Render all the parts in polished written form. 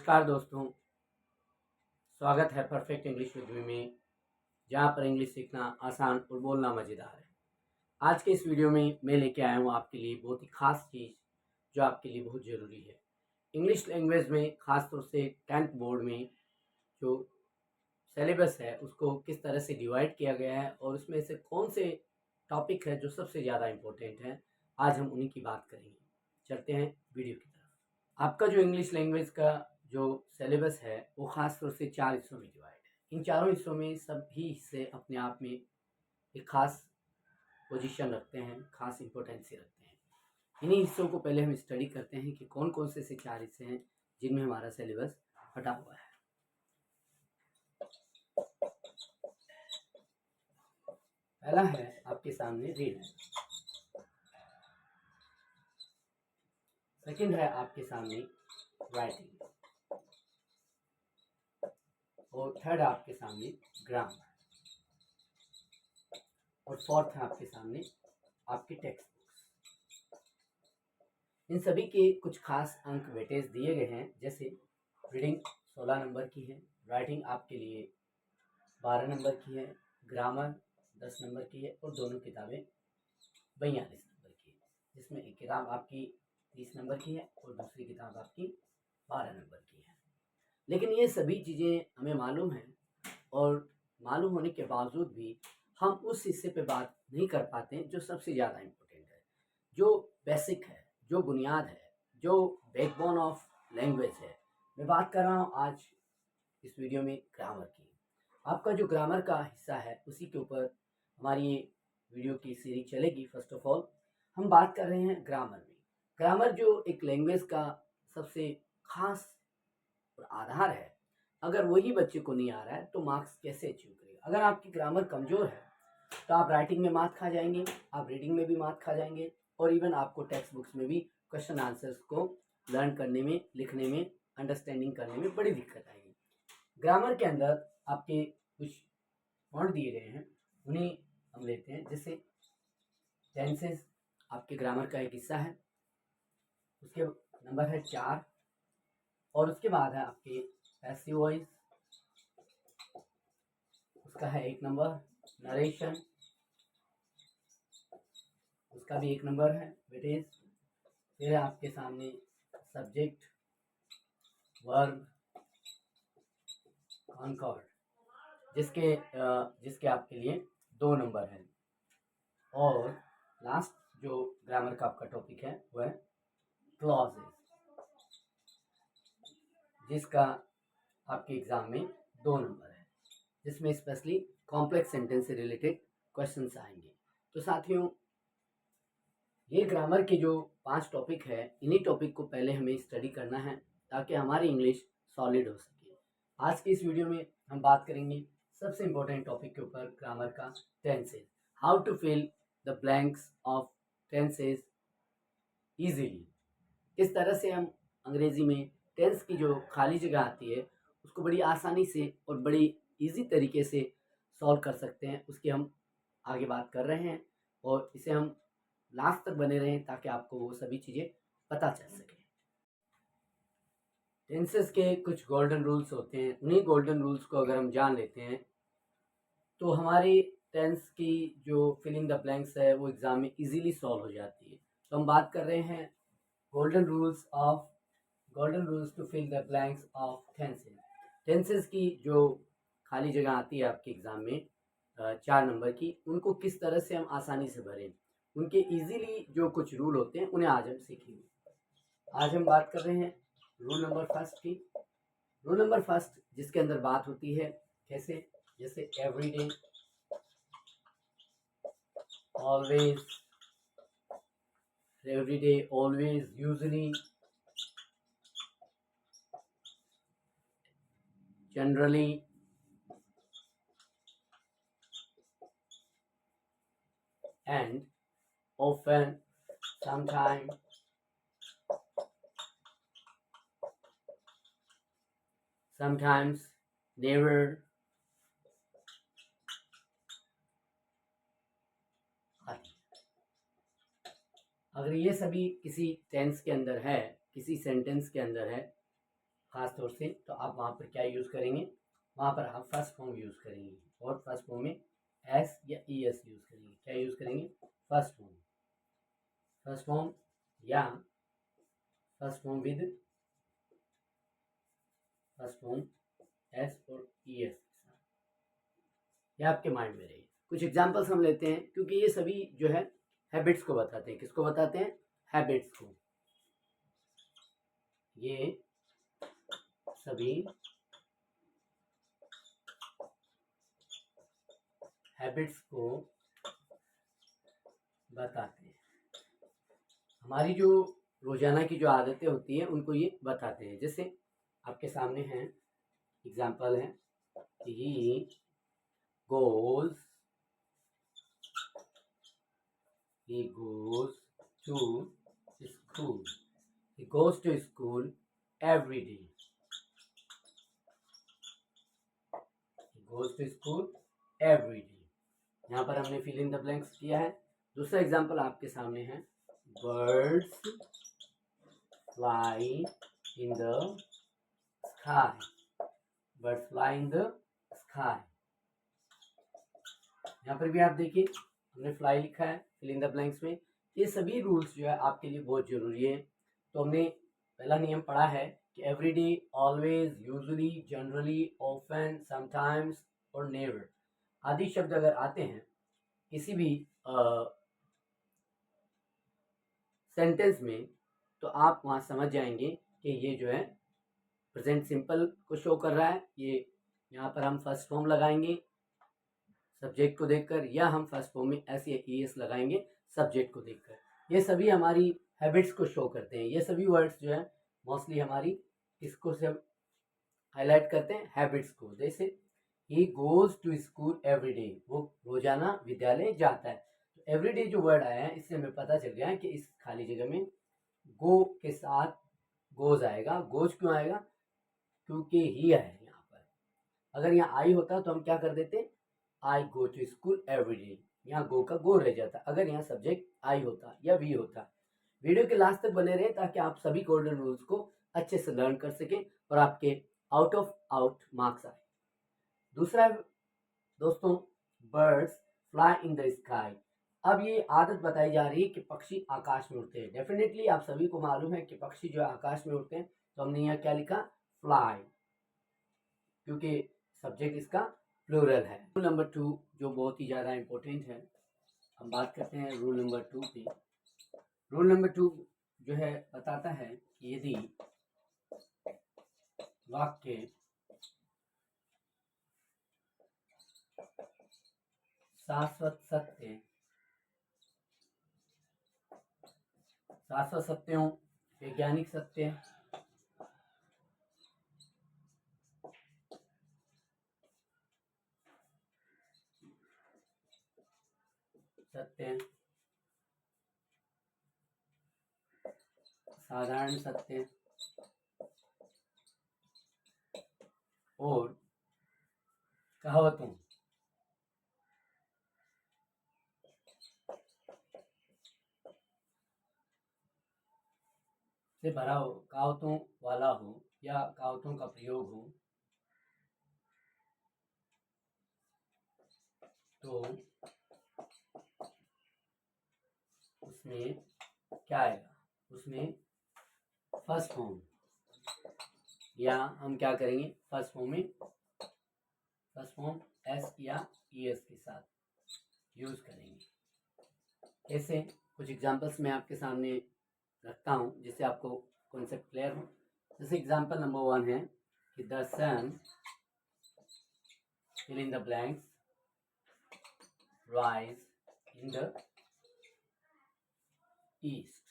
नमस्कार दोस्तों, स्वागत है परफेक्ट इंग्लिश विद मी में, जहाँ पर इंग्लिश सीखना आसान और बोलना मज़ेदार है। आज के इस वीडियो में मैं लेके आया हूँ आपके लिए बहुत ही ख़ास चीज़ जो आपके लिए बहुत ज़रूरी है। इंग्लिश लैंग्वेज में ख़ास तौर से 10th बोर्ड में जो सिलेबस है उसको किस तरह से डिवाइड किया गया है और उसमें से कौन से टॉपिक है जो सबसे ज़्यादा इम्पोर्टेंट है, आज हम उन्हीं की बात करेंगे। चलते हैं वीडियो की तरफ। आपका जो इंग्लिश लैंग्वेज का जो सिलेबस है वो ख़ास तौर से 4 हिस्सों में डिवाइड है। इन चारों हिस्सों में सभी हिस्से अपने आप में एक ख़ास पोजीशन रखते हैं, ख़ास इम्पोर्टेंसी रखते हैं। इन्हीं हिस्सों को पहले हम स्टडी करते हैं कि कौन कौन से 4 हिस्से हैं जिनमें हमारा सिलेबस बटा हुआ है। पहला है आपके सामने रीड, सेकंड है आपके सामने राइटिंग और थर्ड है आपके सामने ग्रामर और फोर्थ है आपके सामने आपके टेक्स्ट बुक्स। इन सभी के कुछ खास अंक वेटेज दिए गए हैं, जैसे रीडिंग 16 नंबर की है, राइटिंग आपके लिए 12 नंबर की है, ग्रामर 10 नंबर की है और दोनों किताबें 42 नंबर की है, जिसमें एक किताब आपकी 30 नंबर की है और दूसरी किताब आपकी 12 नंबर की है। लेकिन ये सभी चीज़ें हमें मालूम है और मालूम होने के बावजूद भी हम उस हिस्से पे बात नहीं कर पाते जो सबसे ज़्यादा इम्पोर्टेंट है, जो बेसिक है, जो बुनियाद है, जो बैकबोन ऑफ लैंग्वेज है। मैं बात कर रहा हूँ आज इस वीडियो में ग्रामर की। आपका जो ग्रामर का हिस्सा है उसी के ऊपर हमारी ये वीडियो की सीरीज चलेगी। फर्स्ट ऑफ ऑल हम बात कर रहे हैं ग्रामर में। ग्रामर जो एक लैंग्वेज का सबसे खास और आधार है, अगर वही बच्चे को नहीं आ रहा है तो मार्क्स कैसे अचीव करेगा। अगर आपकी ग्रामर कमज़ोर है तो आप राइटिंग में मार्क्स खा जाएंगे, आप रीडिंग में भी मार्क्स खा जाएंगे और इवन आपको टेक्स्ट बुक्स में भी क्वेश्चन आंसर्स को लर्न करने में, लिखने में, अंडरस्टैंडिंग करने में बड़ी दिक्कत आएगी। ग्रामर के अंदर आपके कुछ पॉइंट दिए गए हैं, उन्हें हम लेते हैं। जैसे टेंसेस आपके ग्रामर का एक हिस्सा है, उसके नंबर है 4 और उसके बाद है आपके पैसिव वॉइस, उसका है 1 नंबर। नरेशन, उसका भी 1 नंबर है वेटेज। फिर है आपके सामने सब्जेक्ट, वर्ब, कॉनकॉर्ड, जिसके आपके लिए 2 नंबर है। और लास्ट जो ग्रामर का आपका टॉपिक है वो है क्लॉजेस, जिसका आपके एग्जाम में 2 नंबर है, जिसमें स्पेशली कॉम्प्लेक्स सेंटेंस से रिलेटेड क्वेश्चंस आएंगे। तो साथियों, ये ग्रामर के जो 5 टॉपिक है, इन्हीं टॉपिक को पहले हमें स्टडी करना है ताकि हमारी इंग्लिश सॉलिड हो सके। आज की इस वीडियो में हम बात करेंगे सबसे इम्पोर्टेंट टॉपिक के ऊपर, ग्रामर का tenses, how to fill the blanks of tenses easily. किस तरह से हम अंग्रेजी में टेंस की जो खाली जगह आती है उसको बड़ी आसानी से और बड़ी इजी तरीके से सॉल्व कर सकते हैं, उसकी हम आगे बात कर रहे हैं और इसे हम लास्ट तक बने रहें ताकि आपको वो सभी चीज़ें पता चल सके। टेंसेस के कुछ गोल्डन रूल्स होते हैं, उन्हीं गोल्डन रूल्स को अगर हम जान लेते हैं तो हमारी टेंस की जो फिलिंग द ब्लैंक्स है वो एग्ज़ाम में इजीली सॉल्व हो जाती है। तो हम बात कर रहे हैं golden rules to fill the blanks of tenses. Tenses की जो खाली जगह आती है आपके एग्ज़ाम में 4 नंबर की, उनको किस तरह से हम आसानी से भरें, उनके इजीली जो कुछ रूल होते हैं उन्हें आज हम सीखेंगे। आज हम बात कर रहे हैं रूल नंबर फर्स्ट की। रूल नंबर फर्स्ट जिसके अंदर बात होती है कैसे, जैसे everyday, always, everyday, always, usually, generally, and often, sometime, sometimes, never, आदि। अगर ये सभी किसी टेंस के अंदर है, किसी सेंटेंस के अंदर है, ख़ास तौर से, तो आप वहाँ पर क्या यूज़ करेंगे, वहाँ पर आप फर्स्ट फॉर्म यूज़ करेंगे और फर्स्ट फॉर्म में एस या ई एस यूज़ करेंगे। क्या यूज़ करेंगे, फर्स्ट फॉर्म, फर्स्ट फॉर्म या first form with first form S और ई एस के साथ, यह आपके माइंड में रहेगी। कुछ एग्जांपल्स हम लेते हैं, क्योंकि ये सभी जो है हैबिट्स को बताते हैं। किसको बताते हैं, हैबिट्स को। ये सभी हैबिट्स को बताते हैं, हमारी जो रोजाना की जो आदतें होती हैं उनको ये बताते हैं। जैसे आपके सामने है एग्जांपल है, ही goes to school, he goes to school every day, he goes to school every day। यहाँ पर हमने फिल इन द ब्लैंक्स किया है। दूसरा एग्जांपल आपके सामने है, birds fly in the sky, birds fly in the sky। यहाँ पर भी आप देखिए हमने फ्लाई लिखा है फिल इन द ब्लैंक्स में। ये सभी रूल्स जो है आपके लिए बहुत जरूरी है। तो हमने पहला नियम पढ़ा है कि everyday, always, usually, generally, often, sometimes और नेवर आदि शब्द अगर आते हैं किसी भी सेंटेंस में, तो आप वहाँ समझ जाएंगे कि ये जो है प्रेजेंट सिंपल को शो कर रहा है। ये यहाँ पर हम फर्स्ट फॉर्म लगाएंगे सब्जेक्ट को देखकर, या हम फर्स्ट फॉर्म में एस या ई एस लगाएंगे सब्जेक्ट को देखकर। ये सभी हमारी हैबिट्स को शो करते हैं। ये सभी वर्ड्स जो है मोस्टली हमारी किसको से हाईलाइट करते हैं, हैबिट्स को। जैसे he goes to school every day, वो रोजाना विद्यालय जाता है। तो एवरीडे जो वर्ड आया है इससे हमें पता चल गया है कि इस खाली जगह में गो के साथ गोज आएगा। गोज क्यों आएगा, क्योंकि ही है यहाँ पर। अगर यहाँ आई होता तो हम क्या कर देते, I go to school every day, यहाँ गो का गो रह जाता अगर यहाँ सब्जेक्ट आई होता या वी होता। वीडियो के लास्ट तक बने रहे ताकि आप सभी गोल्डन रूल्स को अच्छे से लर्न कर सकें और आपके आउट ऑफ आउट मार्क्स आए। दूसरा दोस्तों, birds fly in the sky. अब ये आदत बताई जा रही है कि पक्षी आकाश में उड़ते हैं। डेफिनेटली आप सभी को मालूम है कि पक्षी जो है आकाश में उड़ते हैं। तो हमने यहाँ क्या लिखा, फ्लाई, क्योंकि सब्जेक्ट इसका प्लूरल है। रूल नंबर 2 जो बहुत ही ज़्यादा इम्पोर्टेंट है, हम बात करते हैं रूल नंबर 2 पे। रूल नंबर 2 जो है बताता है कि यदि वाक्य शाश्वत सत्य, शाश्वत सत्यों, वैज्ञानिक सत्य, सत्य, साधारण सत्य और कहावतों से भरा हो, कहावतों वाला हो या कहावतों का प्रयोग हो, तो उसमें क्या आएगा, उसमें फर्स्ट फॉर्म, या हम क्या करेंगे फर्स्ट फॉर्म में फर्स्ट फॉर्म एस या ई एस के साथ यूज करेंगे। ऐसे कुछ एग्जांपल्स मैं आपके सामने रखता हूँ जिससे आपको कॉन्सेप्ट क्लियर हो। जैसे एग्जांपल नंबर 1 है कि the sun fill in the blanks rise in the east.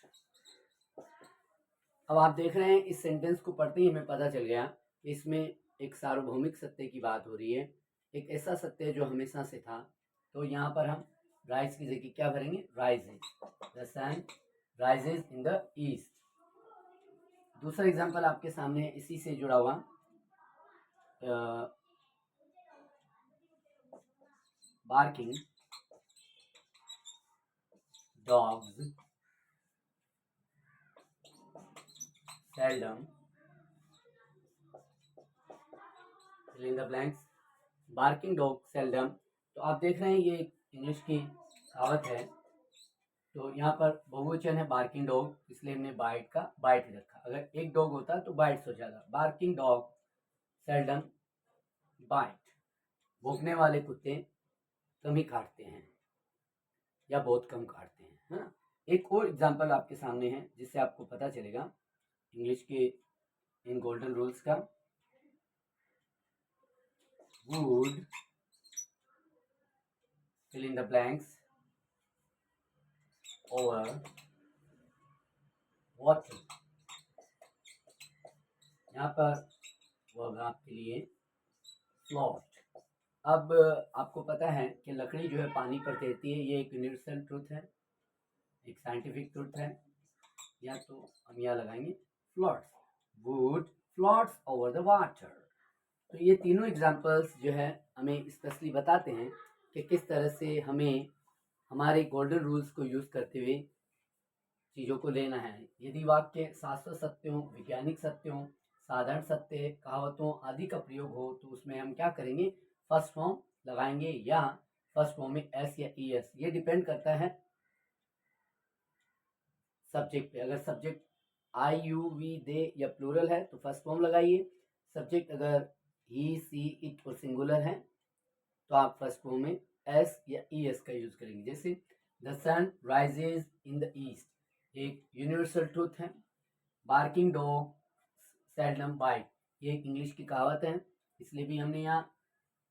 अब आप देख रहे हैं इस सेंटेंस को पढ़ते ही हमें पता चल गया इसमें एक सार्वभौमिक सत्य की बात हो रही है, एक ऐसा सत्य जो हमेशा से था। तो यहाँ पर हम राइज की जगह क्या भरेंगे, rises, the sun rises in the east. दूसरा एग्जांपल आपके सामने इसी से जुड़ा हुआ, barking dogs seldom fill in the blanks. Barking dog seldom, तो आप देख रहे हैं ये इंग्लिश की कहावत है। तो यहाँ पर बहुवचन है बार्किंग डॉग, इसलिए हमने बाइट का बाइट रखा। अगर एक डॉग होता तो बाइट्स हो जाता। बार्किंग डॉग सेल्डम बाइट, भौंकने वाले कुत्ते कम ही काटते हैं या बहुत कम काटते हैं, है ना। एक और एग्जांपल आपके सामने है जिससे आपको पता चलेगा इंग्लिश के इन गोल्डन रूल्स का। Wood fill in the blanks over water. यहाँ पर वर्ब आपके लिए फ्लॉट। अब आपको पता है कि लकड़ी जो है पानी पर तैरती है, ये एक यूनिवर्सल ट्रूथ है, एक साइंटिफिक ट्रूथ है। या तो हम यहाँ लगाएंगे floats, would floats over the water. तो ये तीनों एग्जांपल्स जो है हमें स्पेशली बताते हैं कि किस तरह से हमें हमारे गोल्डन रूल्स को यूज़ करते हुए चीज़ों को लेना है। यदि वाक्य शास्त्र सत्यों, वैज्ञानिक सत्यों, साधारण सत्य, कहावतों आदि का प्रयोग हो तो उसमें हम क्या करेंगे, फर्स्ट फॉर्म लगाएंगे या फर्स्ट फॉर्म में एस या ई एस, ये डिपेंड करता है सब्जेक्ट पे। अगर सब्जेक्ट आई यू वी दे या प्लूरल है तो फर्स्ट फॉर्म लगाइए। सब्जेक्ट अगर ही सी इट और सिंगुलर है तो आप फर्स्ट फॉर्म में एस या ई एस का यूज करेंगे। जैसे the sun rises in the east, एक यूनिवर्सल ट्रूथ है। बार्किंग डॉग सेल्डम बाइट, ये एक इंग्लिश की कहावत है, इसलिए भी हमने यहाँ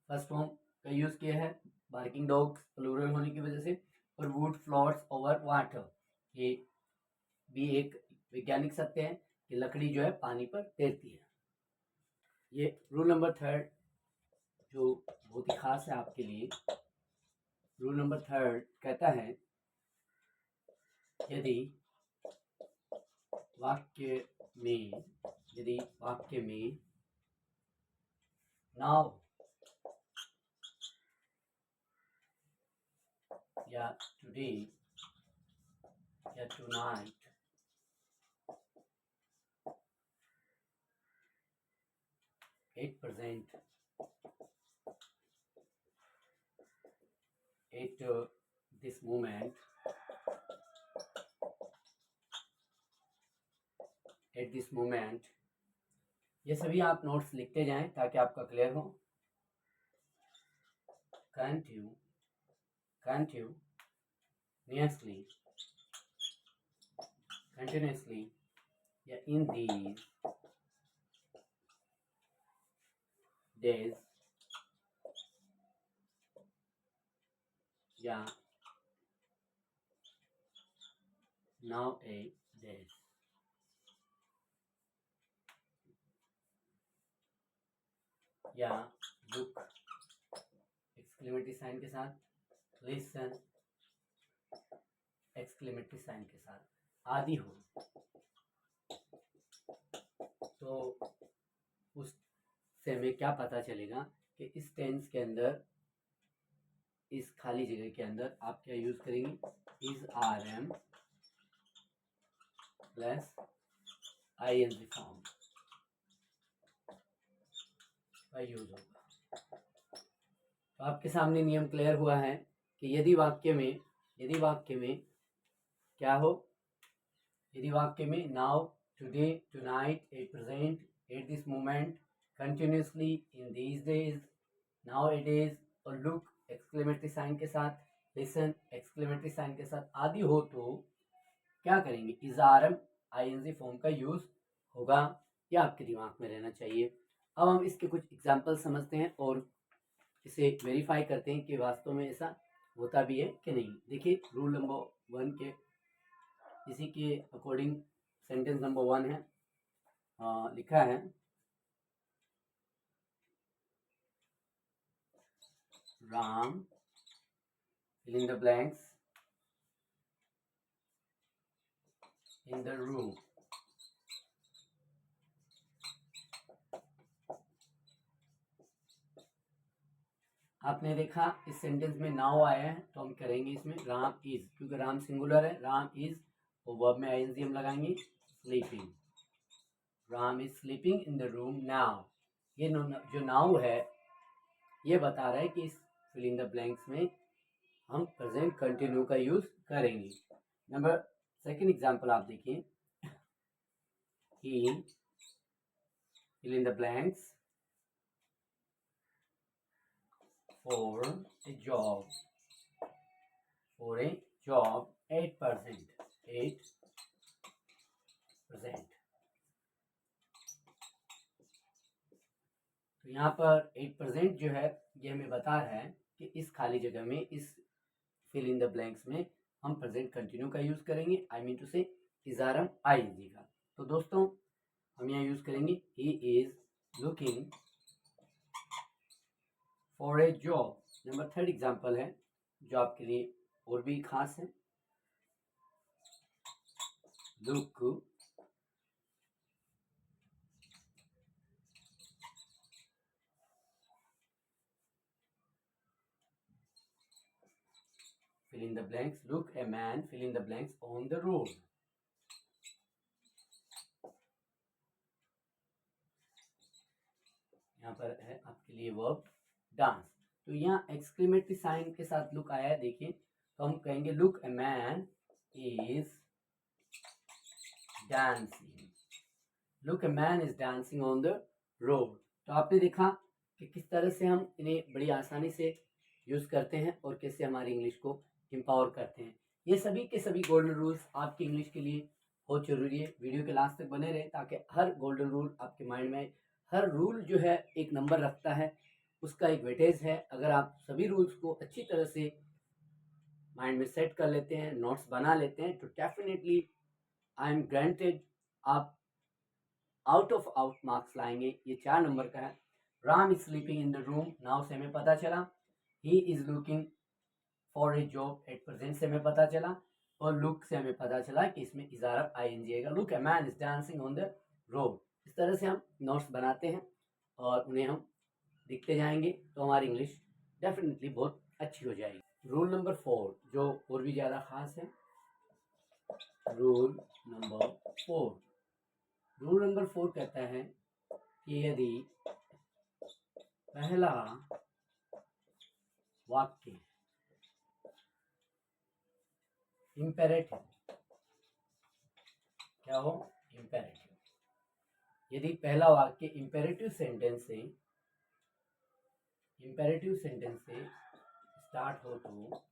फर्स्ट फॉर्म का यूज किया है बार्किंग डॉग प्लूरल होने की वजह से। और वुड फ्लोट्स ओवर वाटर, ये भी एक वैज्ञानिक सत्य है कि लकड़ी जो है पानी पर तैरती है। ये रूल नंबर थर्ड जो बहुत ही खास है आपके लिए। रूल नंबर थर्ड कहता है यदि वाक्य में नाउ या टुडे या tonight at present at this moment at this moment, ये सभी आप नोट्स लिखते जाएं ताकि आपका क्लियर हो। continuously या in these days या nowadays। या look एक्सक्लेमेटरी साइन के साथ, listen एक्सक्लेमेटरी साइन के साथ, आदि हो तो उससे हमें क्या पता चलेगा कि इस टेंस के अंदर, इस खाली जगह के अंदर आप क्या यूज करेंगे, is are am plus I N G form का यूज होगा। तो आपके सामने नियम क्लियर हुआ है कि यदि वाक्य में क्या हो, यदि वाक्य में now, today, tonight, at present, at this moment, continuously, in these days, now it is और लुक एक्सक्लेमेटरी साइन के साथ, लिसन एक्सक्लेमेटरी साइन के साथ आदि हो तो क्या करेंगे, इजारम आईएनजी फॉर्म का यूज होगा। यह आपके दिमाग में रहना चाहिए। अब हम इसके कुछ एग्जाम्पल समझते हैं और इसे वेरीफाई करते हैं कि वास्तव में ऐसा होता भी है कि नहीं। देखिए रूल नंबर 1 के इसी के अकॉर्डिंग सेंटेंस नंबर 1 है, लिखा है Ram fill in the blanks in the room। आपने देखा इस सेंटेंस में नाउ आया है तो हम करेंगे इसमें राम इज, क्योंकि राम सिंगुलर है, राम इज और वर्ब में आईएनजी हम लगाएंगे sleeping. Ram is sleeping in the room now. ये जो नाउ है ये बता रहा है कि इस फिल इन द ब्लैंक्स में हम प्रेजेंट कंटिन्यू का यूज करेंगे। नंबर सेकंड एग्जांपल आप देखिए, ही fill in the blanks for a job, for a job 8%, 8%। तो यहाँ पर 8% जो है ये हमें बता रहा है कि इस खाली जगह में, इस फिल इन द ब्लैंक्स में हम प्रेजेंट कंटिन्यू का यूज करेंगे, आई मीन टू से इजारम आईएनजी का। तो दोस्तों हम यहाँ यूज करेंगे he is looking for a job. Number third example है जो आपके लिए और भी खास है, look fill in the blanks, look a man fill in the blanks on the road। यहाँ पर है आपके लिए वर्ब डांस। तो यहाँ एक्सक्लेमेटरी साइन के साथ लुक आया है, देखिए। तो हम कहेंगे look a man is dancing, look a man is dancing on the road. तो आपने देखा कि किस तरह से हम इन्हें बड़ी आसानी से यूज करते हैं और कैसे हमारी इंग्लिश को एम्पावर करते हैं। ये सभी के सभी गोल्डन रूल्स आपकी इंग्लिश के लिए बहुत जरूरी है। वीडियो के लास्ट तक बने रहे ताकि हर गोल्डन रूल आपके माइंड में, हर रूल जो है एक नंबर रखता है, उसका एक वेटेज है। अगर आप सभी रूल्स को अच्छी तरह से माइंड में सेट कर लेते हैं, नोट्स बना लेते हैं, तो डेफिनेटली आई एम ग्रांटेड आप आउट ऑफ आउट मार्क्स लाएंगे। ये 4 नंबर का है। Ram is sleeping in the room, now से हमें पता चला। He is looking for a job, at present से हमें पता चला। और लुक से हमें पता चला कि इसमें इजारा आईएनजी आएगा। Look a man is dancing on the road. इस तरह से हम नोट्स बनाते हैं और उन्हें हम लिखते जाएंगे, तो हमारी इंग्लिश डेफिनेटली बहुत अच्छी हो जाएगी। रूल नंबर 4 जो और भी ज़्यादा खास है, रूल नंबर 4, रूल नंबर 4 कहता है कि यदि पहला वाक्य इम्पेरेटिव, क्या हो, इम्पेरेटिव, यदि पहला वाक्य इम्पेरेटिव सेंटेंस से स्टार्ट हो तो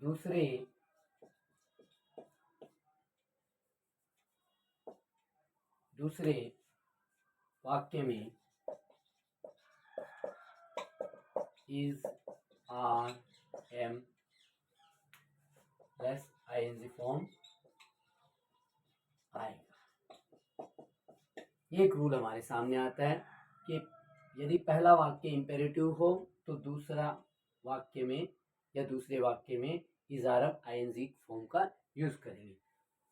दूसरे वाक्य में is are am plus ING form आएगा। ये एक रूल हमारे सामने आता है कि यदि पहला वाक्य इम्पेरेटिव हो तो दूसरा वाक्य में या दूसरे वाक्य में इजारम आईएनजी फॉर्म का यूज करेंगे।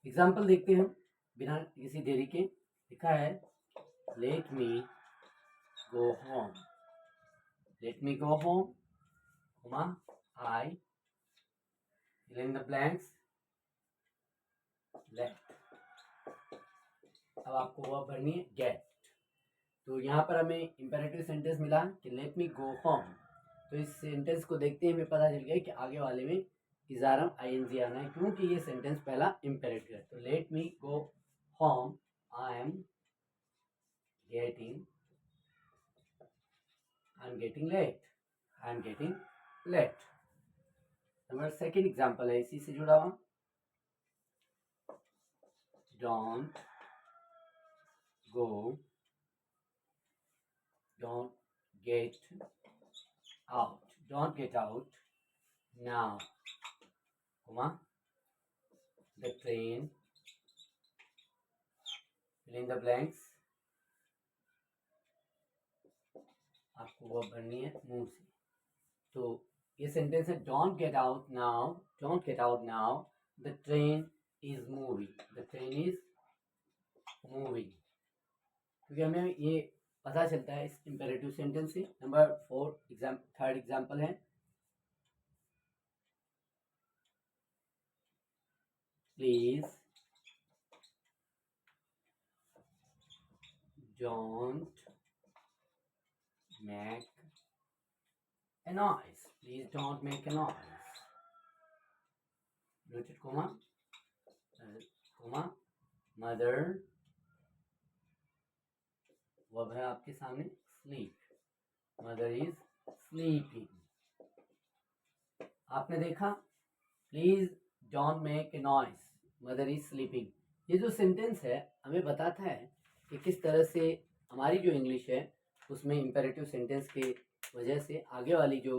एग्जाम्पल देखते हैं हम बिना किसी देरी के। लिखा है late me go home, late me go home, I fill in the blanks left। अब आपको वो भरनी है गेट। तो यहाँ पर हमें इंपेरेटिव सेंटेंस मिला कि लेट मी गो होम। तो इस सेंटेंस को देखते ही हमें पता चल गया कि आगे वाले में इजारम आईएनजी आना है, क्योंकि ये सेंटेंस पहला इंपेरेटिव है। तो let me go home, I am getting late. हमारा सेकेंड एग्जाम्पल है इसी से जुड़ा हुआ, don't get out now, the train, fill in the blanks, आपको वो भरनी है मुंह से। तो ये सेंटेंस है don't get out now, the train is moving, क्योंकि हमें ये पता चलता है इस इंपेरेटिव सेंटेंस से। नंबर 4 थर्ड एग्जाम्पल है, please don't make a noise. Please don't make a noise. Inverted comma, mother, verb है आपके सामने sleep. Mother is sleeping. आपने देखा, please don't make a noise, mother is sleeping. ये जो sentence है हमें बताता है कि किस तरह से हमारी जो इंग्लिश है उसमें इम्पेरेटिव सेंटेंस के वजह से आगे वाली जो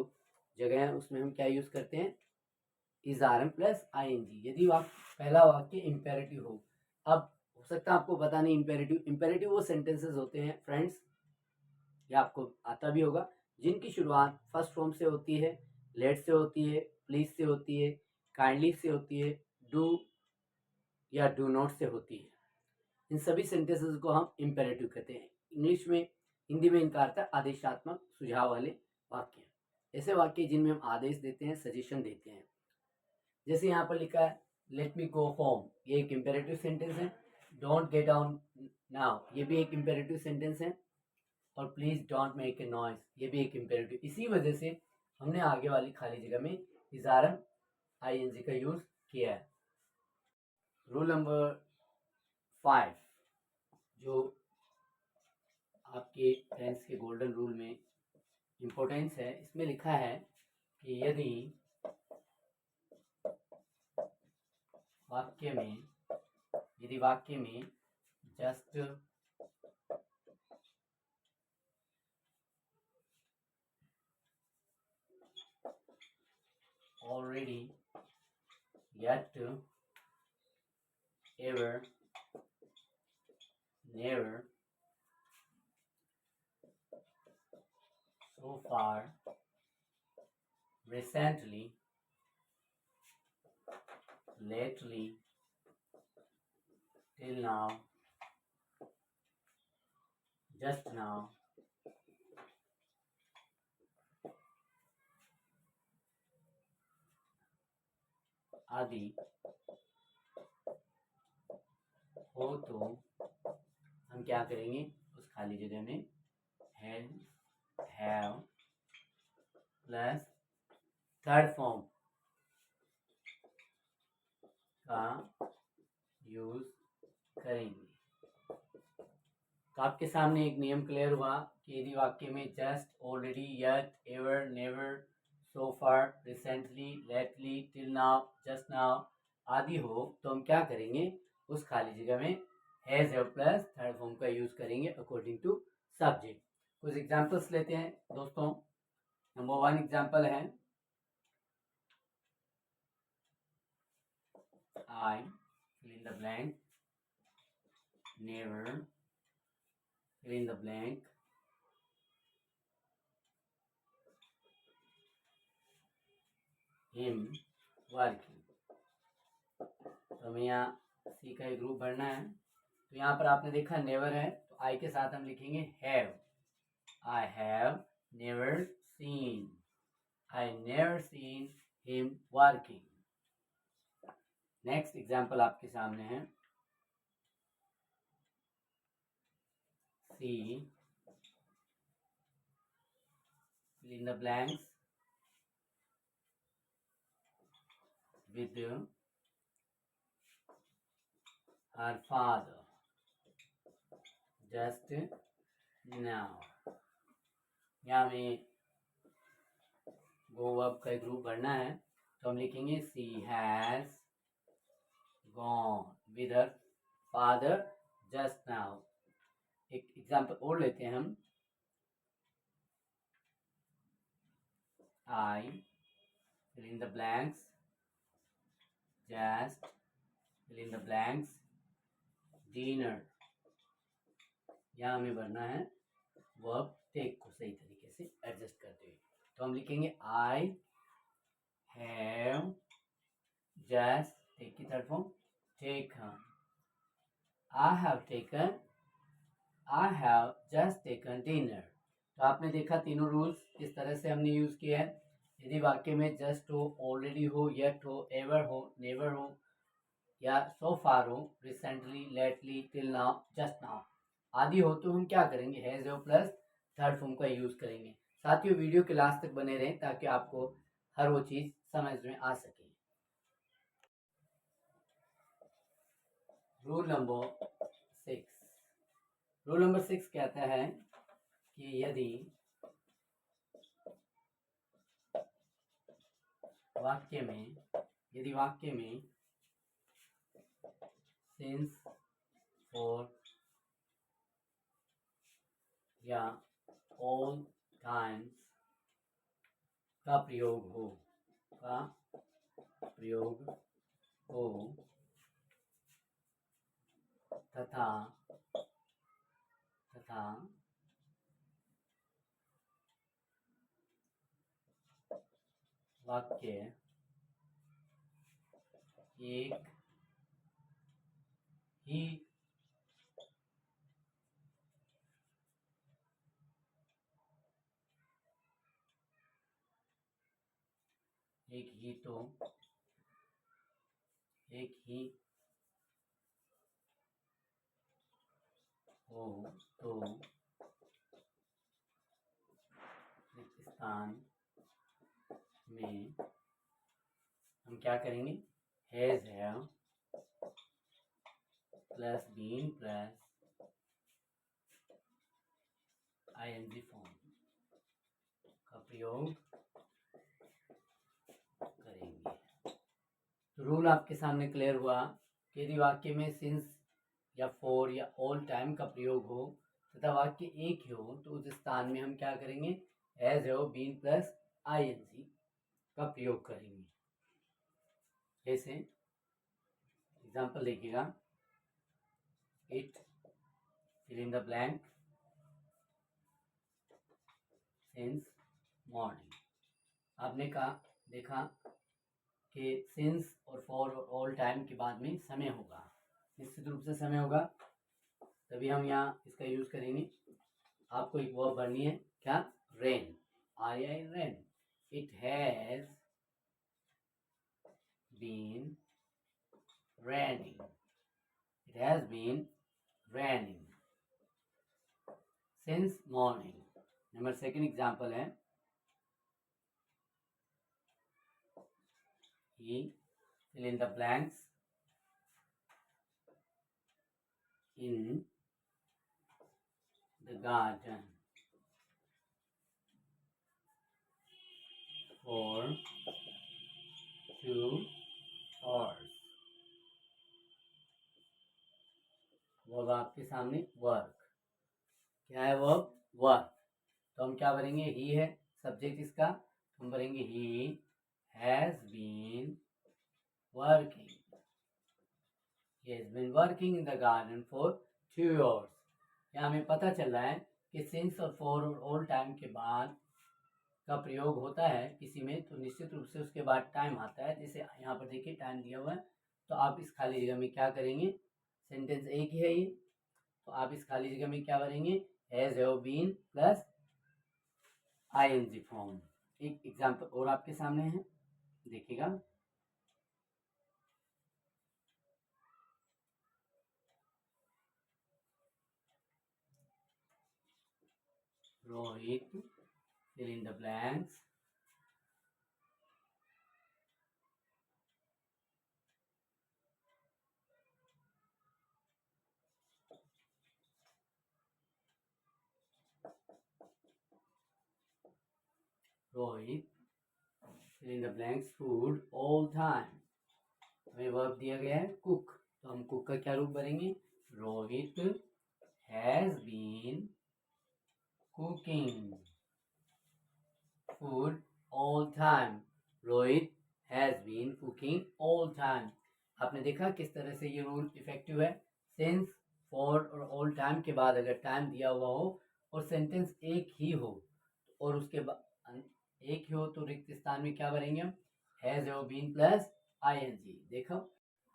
जगह है उसमें हम क्या यूज़ करते हैं, is are am plus I N G, यदि पहला वाक्य इम्पेरेटिव हो। अब हो सकता है आपको पता नहीं इम्पेरेटिव वो सेंटेंसेस होते हैं फ्रेंड्स, या आपको आता भी होगा, जिनकी शुरुआत फर्स्ट फॉर्म से होती है, लेट से होती है, प्लीज से होती है, काइंडली से होती है, डू या डू नॉट से होती है। इन सभी सेंटेंसेस को हम इम्पेरेटिव कहते हैं। इंग्लिश में, हिंदी में इनका अर्थ है आदेशात्मक सुझाव वाले वाक्य। ऐसे वाक्य जिनमें हम आदेश देते हैं, सजेशन देते हैं। जैसे यहाँ पर लिखा है लेट मी गो होम, ये एक इम्पेरेटिव सेंटेंस है। डोंट गेट डाउन नाउ, ये भी एक इम्पेरेटिव सेंटेंस है। और please don't make a noise, ये भी एक इम्पेरेटिव। इसी वजह से हमने आगे वाली खाली जगह में इजारम आईएनजी का यूज किया है। रूल नंबर 5, जो आपके टेंस के गोल्डन रूल में इम्पोर्टेंस है, इसमें लिखा है कि यदि वाक्य में just already, yet, ever, never, so far, recently, lately, till now, just now, आदि हो तो हम क्या करेंगे, उस खाली जगह में हैव प्लस थर्ड फॉर्म का यूज करेंगे। तो आपके सामने एक नियम क्लियर हुआ कि यदि वाक्य में just, already, yet, ever, never, so far, recently, lately, till now, just now आदि हो तो हम क्या करेंगे, उस खाली जगह में हैज प्लस थर्ड फॉर्म का यूज करेंगे अकॉर्डिंग टू सब्जेक्ट। कुछ एग्जांपल्स लेते हैं दोस्तों। नंबर 1 एग्जांपल है I, fill in the blank, never, fill in the blank, him working। तो हमें यहाँ सी का एक ग्रुप भरना है। तो यहाँ पर आपने देखा नेवर है, तो आई के साथ हम लिखेंगे have. I have never seen, I never seen him working. Next example आपके सामने है सी, fill in the blanks with her father just now। यहाँ में गो वर्ब का ग्रुप भरना है, तो हम लिखेंगे she has gone with her father just now. एक एग्जाम्पल और लेते हैं हम, I, fill in the blanks, just, fill in the blanks, dinner। यहाँ हमें भरना है वर्ब टेक को सही तरीके से एडजस्ट करते हुए। तो हम लिखेंगे I have just, टेक की third form taken, I have taken, I have just taken dinner। तो आपने देखा तीनों रूल्स किस तरह से हमने यूज किया है। यदि वाक्य में जस्ट हो, ऑलरेडी हो, येट हो, एवर हो, नेवर हो, या सो फार हो, recently, lately, till now, just now आदि हो तो हम क्या करेंगे, हैज प्लस थर्ड फॉर्म का यूज़ करेंगे। साथियों वीडियो के लास्ट तक बने रहें ताकि आपको हर वो चीज़ समझ में आ सके। Rule number 6। रूल नंबर 6 कहता है कि यदि वाक्य में सिंस, फॉर या ऑल टाइम्स का प्रयोग हो तथा वाक्य एक ही तो हो तो इस स्थान में हम क्या करेंगे, has, have plus been plus ING form का प्रयोग करेंगे। तो रूल आपके सामने क्लियर हुआ कि यदि वाक्य में सिंस या फॉर या ऑल टाइम का प्रयोग हो तथा वाक्य एक ही हो तो उस स्थान में हम क्या करेंगे, has, have, been plus ING का प्रयोग करेंगे। जैसे एग्जाम्पल देखिएगा, it fill in the blank since morning. आपने देखा कि सिंस और फॉर और ऑल टाइम के बाद में समय होगा, निश्चित रूप से समय होगा, तभी हम यहाँ इसका यूज करेंगे। आपको एक वर्ब भरनी है, क्या, rain, rain. It has been raining. It has been raining since morning. Number second example है, he fill in the blanks in the garden for 2 hours. Verb आपके सामने वर्क, क्या है वर्ब, वर्क। तो हम क्या भरेंगे, ही है सब्जेक्ट इसका, हम भरेंगे he has been working, he has been working in the garden for 2 hours। यहाँ हमें पता चल रहा है कि सिंस और फॉर और ऑल टाइम के बाद का प्रयोग होता है किसी में तो निश्चित रूप से उसके बाद टाइम आता है। जैसे यहाँ पर देखिए टाइम दिया हुआ है, तो आप इस खाली जगह में क्या करेंगे, सेंटेंस एक ही है ये, तो आप इस खाली जगह में क्या भरेंगे, has, have, been plus ING form. एक एग्जाम्पल और आपके सामने है, देखिएगा, Rohit fill in the blanks Rohit fill in the blanks food all time। हमें वर्ब दिया गया है कुक, तो हम कुक का क्या रूप भरेंगे, Rohit has been cooking food all time. Rohit has been cooking all time. आपने देखा किस तरह से ये रूल इफेक्टिव है। सिंस, फॉर और ऑल टाइम के बाद अगर टाइम दिया हुआ हो और सेंटेंस एक ही हो और उसके बाद एक ही हो तो रिक्त स्थान में क्या भरेंगे हम, has, have, been plus ING. देखो,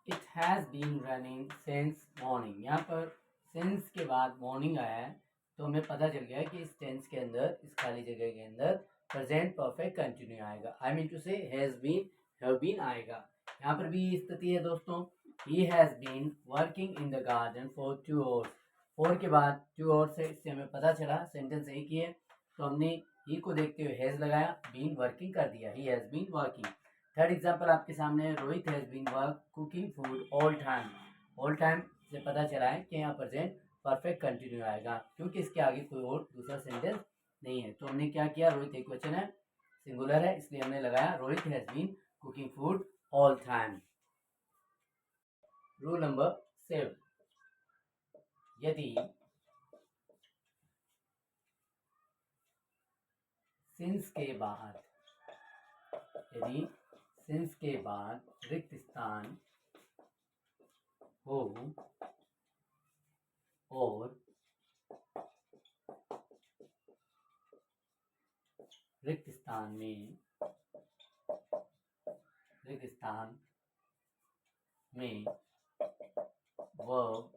it has been running since morning, यहाँ पर सिंस के बाद मॉर्निंग आया है तो हमें पता चल गया कि इस टेंस के अंदर, इस खाली जगह के अंदर प्रेजेंट परफेक्ट कंटिन्यू आएगा। आई मीन टू से हैज बीन, हैव बीन आएगा। यहाँ पर भी स्थिति है दोस्तों, he has been working in the garden for 2 hours। For के बाद टू और से इससे हमें पता चला सेंटेंस एक ही है, तो हमने ही को देखते हुए हैज़ लगाया, बीन वर्किंग कर दिया, he has been working. Third example आपके सामने है, Rohit has been work cooking food all time. All time से पता चला है कि यहाँ प्रेजेंट परफेक्ट कंटिन्यू आएगा, क्योंकि इसके आगे कोई और दूसरा सेंटेंस नहीं है। तो हमने क्या किया, रोहित एक वचन है, सिंगुलर है, इसलिए हमने लगाया Rohit has been cooking food all time. Rule number 7, यदि सिंस के बाद रिक्त स्थान हो और रिक्त स्थान में वर्ब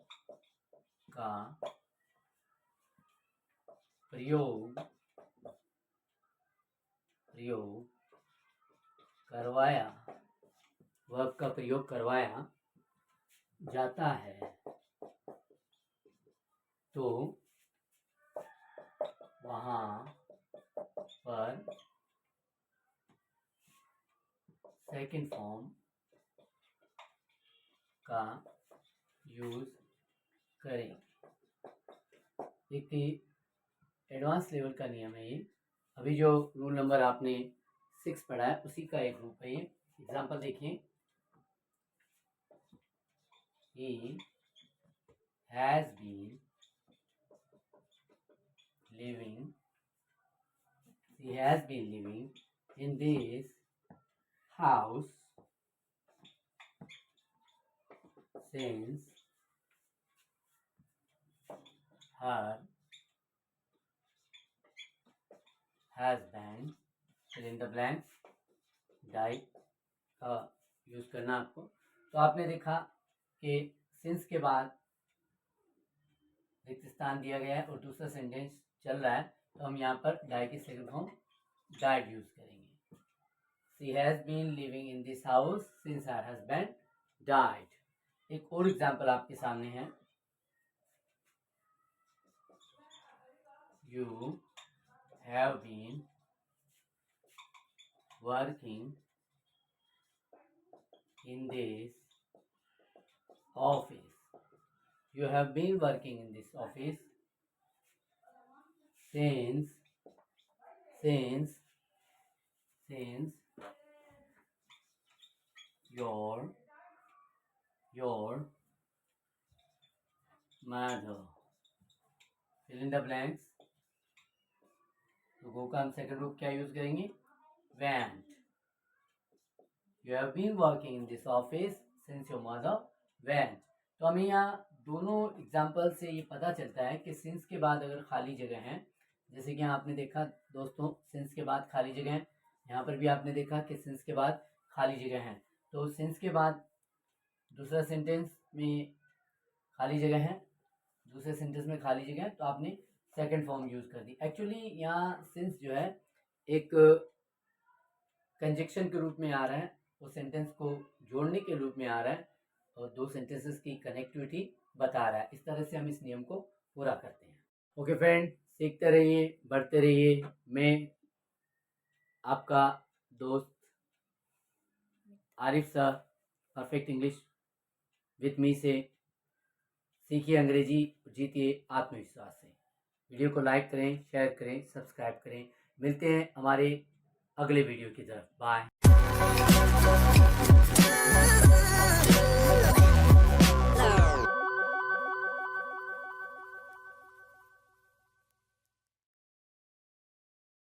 का प्रयोग करवाया जाता है, तो वहाँ पर सेकंड फॉर्म का यूज करें। एक एडवांस लेवल का नियम है ये। अभी जो रूल नंबर आपने 6 पढ़ा है उसी का एक रूप है ये। एग्जाम्पल देखिए, he has been living in this house since her husband fill in the blanks died का यूज करना आपको। तो आपने देखा कि सिंस के बाद रिक्त स्थान दिया गया है और दूसरा सेंटेंस चल रहा है, तो हम यहाँ पर डाई की सेकंड फॉर्म डाइड यूज करेंगे। She has been living in this house since her husband died। एक और एग्जाम्पल आपके सामने है, You have been working in this office। You have been working in this office since your mother fill in the blanks। तो गो का हम second रूप क्या यूज करेंगे, went। You have been working in this office since your mother went। तो हमें यहाँ दोनों एग्जाम्पल से ये पता चलता है कि सिंस के बाद अगर खाली जगह है, जैसे कि यहाँ आपने देखा दोस्तों सिंस के बाद खाली जगह है, यहाँ पर भी आपने देखा कि सिंस के बाद खाली जगह है। तो सिंस के बाद दूसरा सेंटेंस में खाली जगह है, दूसरे सेंटेंस में खाली जगह है, तो आपने सेकंड फॉर्म यूज कर दी। एक्चुअली यहाँ सिंस जो है एक कंजक्शन के रूप में आ रहा है, वो सेंटेंस को जोड़ने के रूप में आ रहा है और दो सेंटेंसेस की कनेक्टिविटी बता रहा है। इस तरह से हम इस नियम को पूरा करते हैं। ओके फ्रेंड, सीखते रहिए, बढ़ते रहिए। मैं आपका दोस्त Arif sir, perfect English with me से सीखिए अंग्रेजी, जीतिए आत्मविश्वास से। वीडियो को लाइक करें, शेयर करें, सब्सक्राइब करें। मिलते हैं हमारे अगले वीडियो की तरफ। बाय।